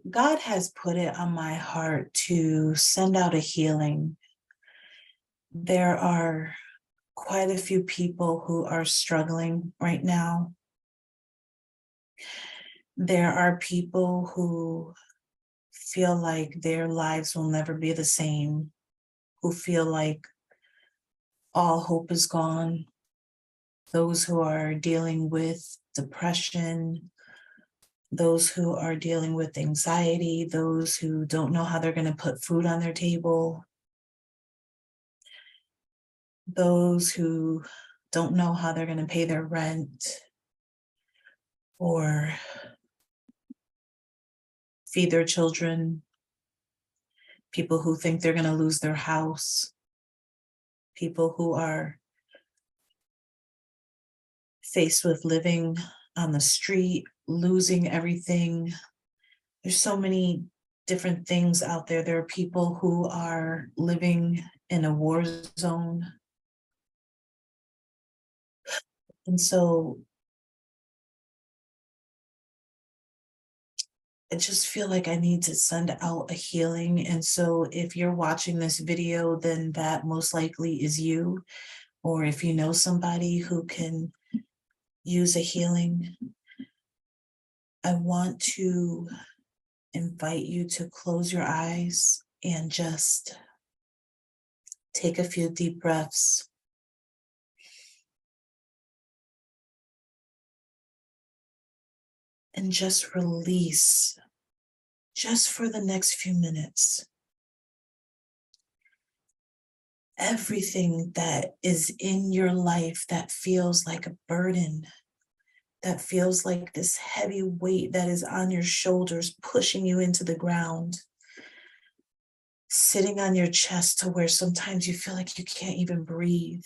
God has put it on my heart to send out a healing. There are quite a few people who are struggling right now. There are people who feel like their lives will never be the same, who feel like all hope is gone. Those who are dealing with depression, those who are dealing with anxiety, those who don't know how they're going to put food on their table, those who don't know how they're going to pay their rent or feed their children, people who think they're going to lose their house, people who are faced with living on the street, losing everything. There's so many different things out there. There are people who are living in a war zone. And so I just feel like I need to send out a healing. And so if you're watching this video, then that most likely is you. Or if you know somebody who can use a healing, I want to invite you to close your eyes and just take a few deep breaths. And just release, just for the next few minutes, everything that is in your life that feels like a burden, that feels like this heavy weight that is on your shoulders, pushing you into the ground, sitting on your chest to where sometimes you feel like you can't even breathe.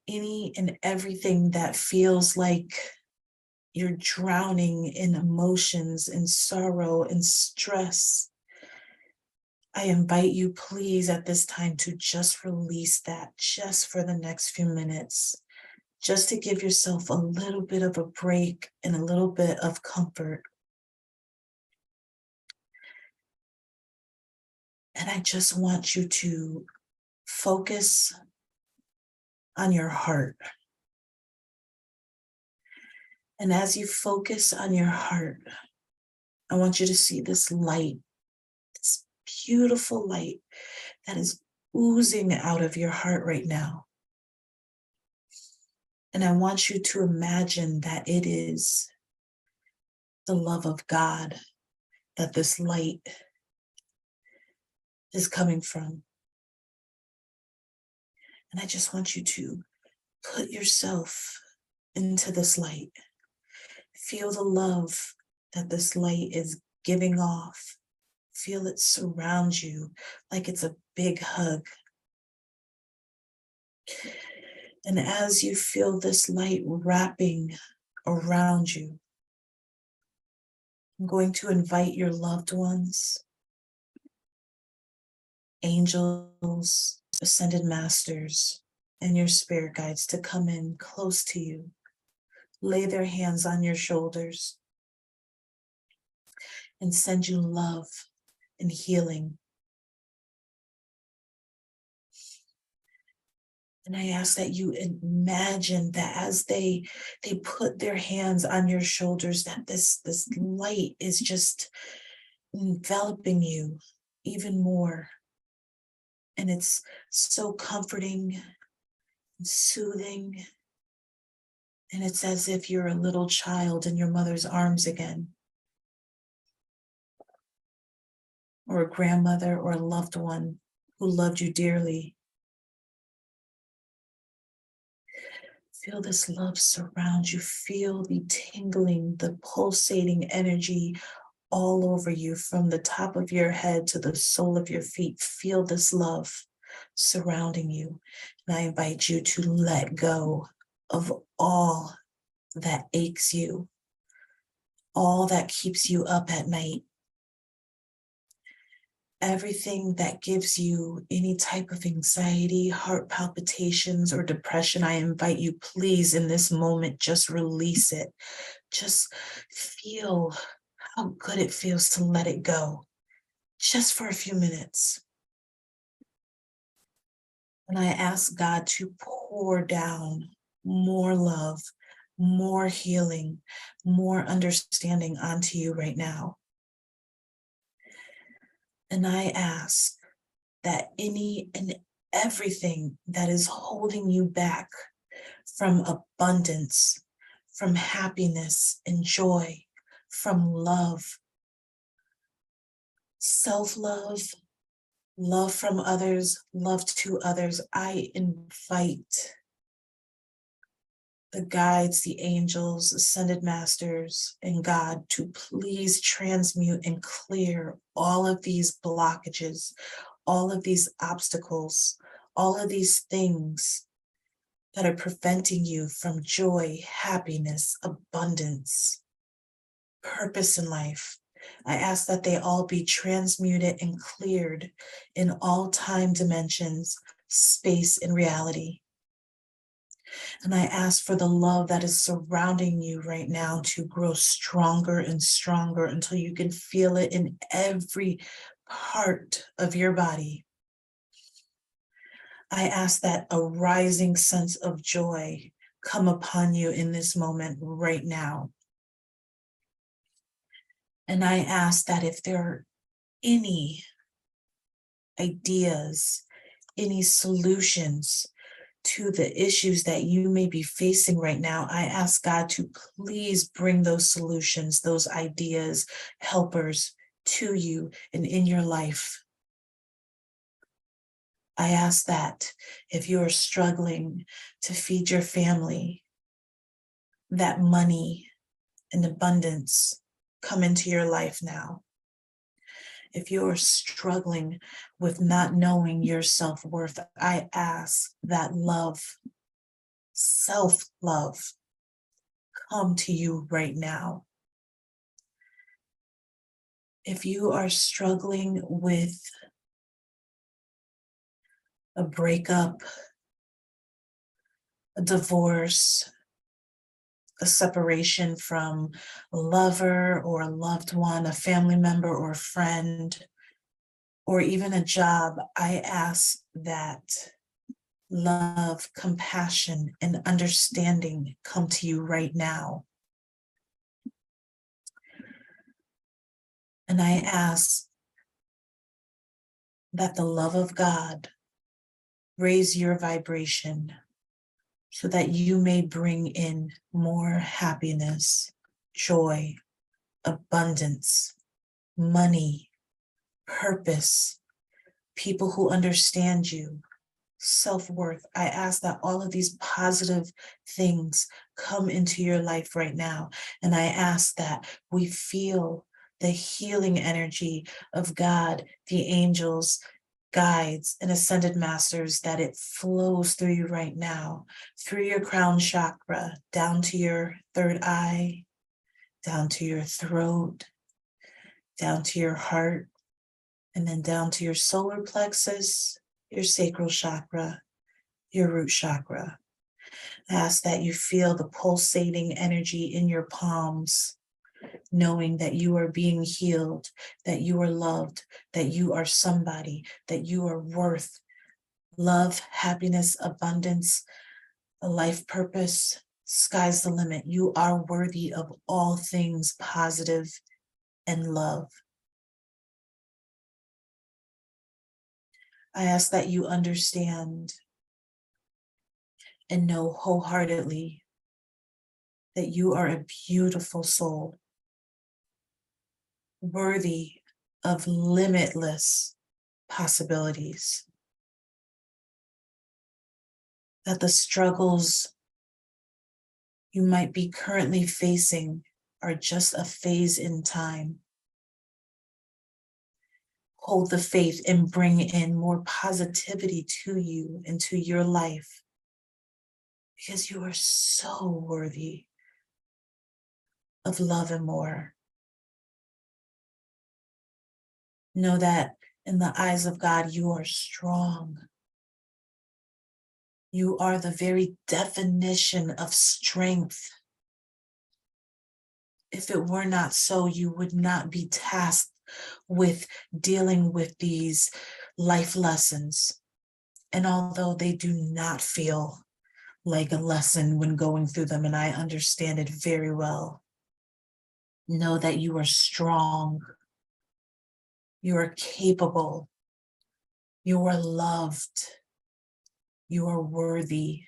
Any and everything that feels like you're drowning in emotions and sorrow and stress. I invite you, please, at this time to just release that just for the next few minutes, just to give yourself a little bit of a break and a little bit of comfort. And I just want you to focus on your heart. And as you focus on your heart, I want you to see this light, this beautiful light that is oozing out of your heart right now. And I want you to imagine that it is the love of God that this light is coming from. And I just want you to put yourself into this light. Feel the love that this light is giving off. Feel it surround you like it's a big hug. And as you feel this light wrapping around you, I'm going to invite your loved ones, angels, ascended masters, and your spirit guides to come in close to you, lay their hands on your shoulders, and send you love and healing. And I ask that you imagine that as they put their hands on your shoulders, that this light is just enveloping you even more. And it's so comforting and soothing. And it's as if you're a little child in your mother's arms again, or a grandmother or a loved one who loved you dearly. Feel this love surround you. Feel the tingling, the pulsating energy all over you, from the top of your head to the sole of your feet. Feel this love surrounding you. And I invite you to let go of all that aches you, all that keeps you up at night, everything that gives you any type of anxiety, heart palpitations, or depression. I invite you, please, in this moment, just release it. Just feel how good it feels to let it go just for a few minutes. And I ask God to pour down more love, more healing, more understanding onto you right now. And I ask that any and everything that is holding you back from abundance, from happiness and joy, from love, self-love, love from others, love to others, I invite the guides, the angels, ascended masters, and God to please transmute and clear all of these blockages, all of these obstacles, all of these things that are preventing you from joy, happiness, abundance, purpose in life. I ask that they all be transmuted and cleared in all time dimensions, space, and reality. And I ask for the love that is surrounding you right now to grow stronger and stronger until you can feel it in every part of your body. I ask that a rising sense of joy come upon you in this moment right now. And I ask that if there are any ideas, any solutions to the issues that you may be facing right now, I ask God to please bring those solutions, those ideas, helpers to you and in your life. I ask that if you are struggling to feed your family, that money and abundance come into your life now. If you are struggling with not knowing your self-worth, I ask that love, self-love, come to you right now. If you are struggling with a breakup, a divorce, a separation from a lover or a loved one, a family member or a friend, or even a job, I ask that love, compassion, and understanding come to you right now. And I ask that the love of God raise your vibration so that you may bring in more happiness, joy, abundance, money, purpose, people who understand you, self-worth. I ask that all of these positive things come into your life right now. And I ask that we feel the healing energy of God, the angels, guides, and ascended masters, that it flows through you right now, through your crown chakra, down to your third eye, down to your throat, down to your heart, and then down to your solar plexus, your sacral chakra, your root chakra. I ask that you feel the pulsating energy in your palms, knowing that you are being healed, that you are loved, that you are somebody, that you are worth love, happiness, abundance, a life purpose. Sky's the limit. You are worthy of all things positive and love. I ask that you understand and know wholeheartedly that you are a beautiful soul, worthy of limitless possibilities, that the struggles you might be currently facing are just a phase in time. Hold the faith and bring in more positivity to you and to your life, because you are so worthy of love and more. Know that in the eyes of God, you are strong. You are the very definition of strength. If it were not so, you would not be tasked with dealing with these life lessons. And although they do not feel like a lesson when going through them, and I understand it very well, know that you are strong, you are capable, you are loved, you are worthy,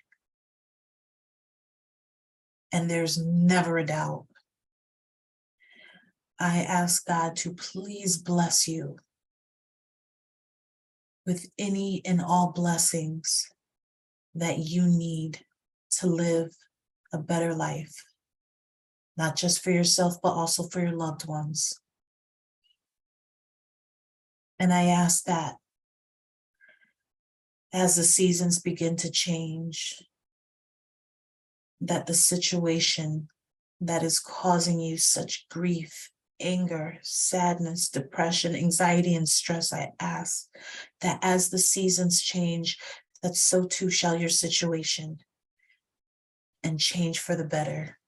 and there's never a doubt. I ask God to please bless you with any and all blessings that you need to live a better life, not just for yourself, but also for your loved ones. And I ask that as the seasons begin to change, that the situation that is causing you such grief, anger, sadness, depression, anxiety, and stress, I ask that as the seasons change, that so too shall your situation, and change for the better.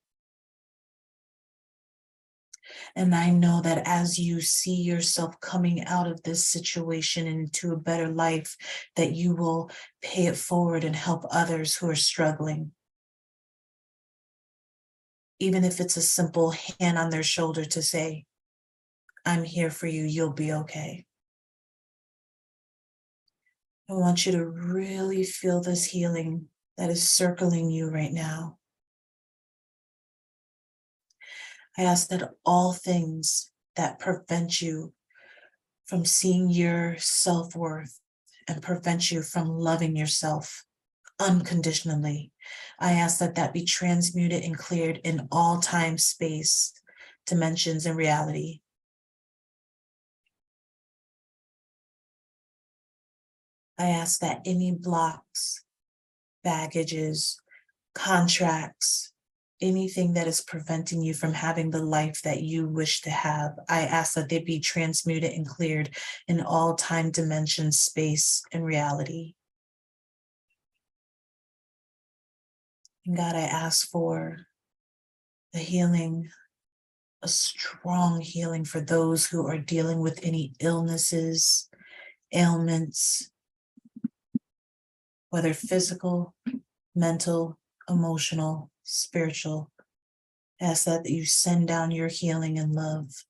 And I know that as you see yourself coming out of this situation into a better life, that you will pay it forward and help others who are struggling. Even if it's a simple hand on their shoulder to say, I'm here for you, you'll be okay. I want you to really feel this healing that is circling you right now. I ask that all things that prevent you from seeing your self-worth and prevent you from loving yourself unconditionally, I ask that that be transmuted and cleared in all time, space, dimensions, and reality. I ask that any blocks, baggages, contracts, anything that is preventing you from having the life that you wish to have, I ask that they be transmuted and cleared in all time, dimensions, space, and reality. And God, I ask for the healing, a strong healing for those who are dealing with any illnesses, ailments, whether physical, mental, emotional, spiritual. Ask that you send down your healing and love.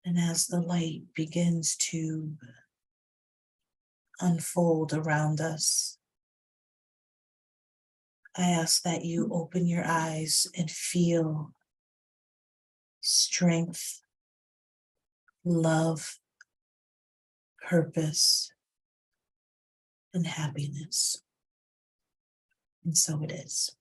And as the light begins to unfold around us, I ask that you open your eyes and feel strength, love, purpose, and happiness. And so it is.